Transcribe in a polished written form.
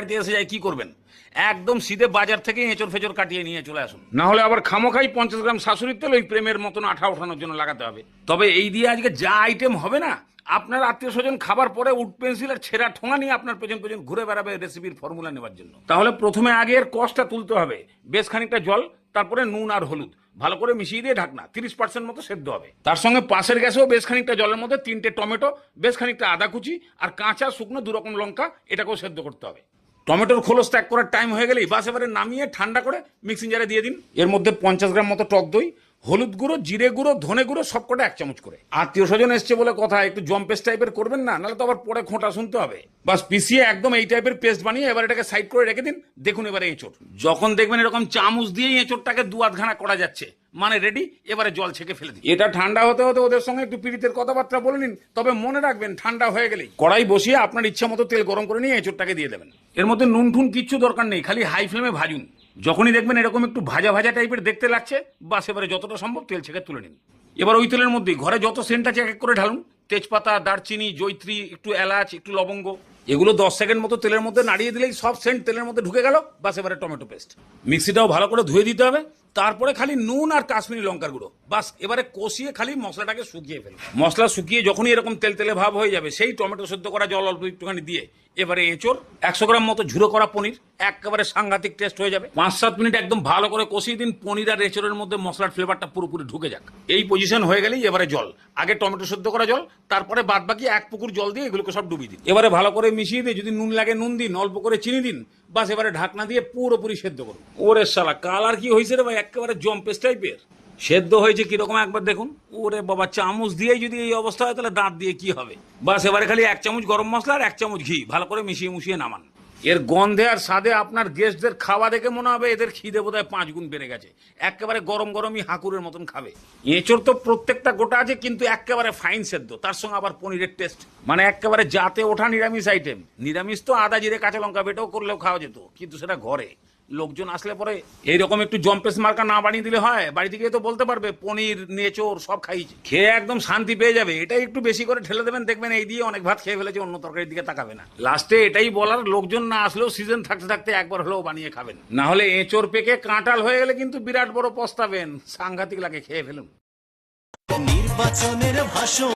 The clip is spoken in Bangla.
বাড়িতে এসে যায় কি করবেন? একদম সিধে বাজার থেকে এঁচড় ফেচড় কাটিয়ে নিয়ে চলে আসুন, না হলে আবার খামোখাই 50 গ্রাম শাশুড়ির তেল ওই প্রেমের মতন আঠা ওঠানোর জন্য লাগাতে হবে। তবে এই দিয়ে আজকে যা আইটেম হবে না, আপনার আত্মীয় স্বজন খাবার পরে উড পেন্সিল আর ছেঁড়া ঠোঙা নিয়ে আপনার পেছন পেছন ঘুরে বেড়াবে রেসিপির ফর্মুলা নেওয়ার জন্য। তাহলে প্রথমে আগে এর কষটা তুলতে হবে, বেশ খানিকটা জল, তারপরে নুন আর হলুদ ভালো করে মিশিয়ে দিয়ে ঢাকনা 30% মতো সেদ্ধ হবে। তার সঙ্গে পাশের গ্যাসেও বেশ খানিকটা জলের মধ্যে 3টে টমেটো, বেশ খানিকটা আদা কুচি আর কাঁচা শুকনো 2 রকম লঙ্কা এটাকেও সেদ্ধ করতে হবে। টমেটোর খোলস ত্যাগ করার টাইম হয়ে গেলেই বাস এবারে নামিয়ে ঠান্ডা করে মিক্সিং জারে দিয়ে দিন। এর মধ্যে 50 গ্রাম মতো টক দই, হলুদ গুঁড়ো, জিরে গুঁড়ো, ধনে গুঁড়ো সবকটা 1 চামচ করে। আত্মীয় স্বজন এসছে বলে কথা, একটু জম্পেস টাইপের করবেন না, নাহলে তো আবার পরে খোঁটা শুনতে হবে। বাস পিছিয়ে একদম এই টাইপের পেস্ট বানিয়ে এবার এটাকে সাইড করে রেখে দিন। দেখুন এবারে এঁচড় যখন দেখবেন এরকম চামচ দিয়ে এঁচড়টাকে 2 ঘানা করা যাচ্ছে, মানে রেডি। এবারে জল ছেঁকে ফেলে দিন। এটা ঠান্ডা হতে হতে ওদের সঙ্গে একটু পীড়িতের কথাবার্তা বলে নিন। তবে মনে রাখবেন ঠান্ডা হয়ে গেলেই কড়াই বসিয়ে আপনার ইচ্ছা মতো তেল গরম করে নিয়ে এঁচড়টাকে দিয়ে দেবেন। এর মধ্যে নুন ঠুন কিচ্ছু দরকার নেই, খালি হাই ফ্লেমে ভাজুন। যখনই দেখবেন এরকম একটু ভাজা ভাজা টাইপের দেখতে লাগছে, বাস এবারে যতটা সম্ভব তেল ছেঁকে তুলে নিন। এবার ওই তেলের মধ্যেই ঘরে যত সেন্ট আছে এক এক করে ঢালুন। তেজপাতা, দারচিনি, জয়ত্রী, একটু এলাচ, একটু লবঙ্গ, এগুলো 10 সেকেন্ড মতো তেলের মধ্যে নাড়িয়ে দিলেই সব সেন্ট তেলের মধ্যে ঢুকে গেল। বাস এবারে টমেটো পেস্ট, মিক্সিটাও ভালো করে ধুয়ে দিতে হবে। তারপরে খালি নুন আর কাশ্মীরি লঙ্কার গুঁড়ো, বাস এবারে কষিয়ে খালি মশলাটাকে শুকিয়ে ফেলুন। মশলা শুকিয়ে যখনই এরকম তেল তেলে ভাব হয়ে যাবে, সেই টমেটো সেদ্ধ করা জল অল্প একটুখানি দিয়ে এবারে এঁচড়, 100 গ্রাম মতো ঝুড়ো করা পনির, একেবারে সাংঘাতিক টেস্ট হয়ে যাবে। 5-7 মিনিট একদম ভালো করে কষিয়ে দিন। পনির আর এঁচড়ের মধ্যে মশলার ফ্লেভারটা পুরোপুরি ঢুকে যাক। এই পজিশন হয়ে গেলেই এবারে জল, আগে টমেটো সেদ্ধ করা জল, তারপরে বাদ বাকি 1 পুকুর জল দিয়ে এগুলোকে সব ডুবিয়ে দিন। এবারে ভালো করে মিশিয়ে দিয়ে যদি নুন লাগে নুন দিন, অল্প করে চিনি দিন। বাস এবারে ঢাকনা দিয়ে পুরোপুরি সেদ্ধ করুন। ওরে শালা কালার কি হয়েছে রে ভাই, একেবারে জম্পেস টাইপের সেদ্ধ হয়েছে কিরকম একবার দেখুন। ওরে বাবা, চামচ দিয়ে যদি এই অবস্থা হয় তাহলে দাঁত দিয়ে কি হবে। বাস এবারে খালি 1 চামচ গরম মশলা আর 1 চামচ ঘি ভালো করে মিশিয়ে মুশিয়ে নামান। এর গন্ধে আর স্বাদে আপনার গেস্টদের খাওয়া দেখে মনে হবে এদের খিদে বোধহয় 5 গুণ বেড়ে গেছে। একেবারে গরম গরমই হাঁকুরের মতন খাবে। এঁচড় তো প্রত্যেকটা গোটা আছে, কিন্তু একেবারে ফাইন সেদ্ধ, তার সঙ্গে আবার পনিরের টেস্ট, মানে একেবারে জাতে ওঠা নিরামিষ আইটেম। নিরামিষ তো আদা জিরে কাঁচা লঙ্কা বেটেও করলেও খাওয়া যেত, কিন্তু সেটা ঘরে লোকজন আসলে পরে এইরকম একটু জম্পেস মার্কা না বানিয়ে দিলে হয়। বাড়ি থেকে তো বলতে পারবে পনির নেচড় সব খাইছে, খেয়ে একদম শান্তি পেয়ে যাবে। এটাই একটু বেশি করে ঠেলে দেবেন, দেখবেন এই দিয়ে অনেক ভাত খেয়ে ফেলেছে, অন্য তরকারির দিকে তাকাবে না। লাস্টে এটাই বলার, লোকজন না আসলেও সিজন থাকতে থাকতে একবার হলেও বানিয়ে খাবেন, না হলে এঁচড় পেকে কাঁটাল হয়ে গেলে কিন্তু বিরাট বড় পস্তাবেন। সাংঘাতিক লাগে, খেয়ে ফেলুন। নির্বাচনের ভাষণ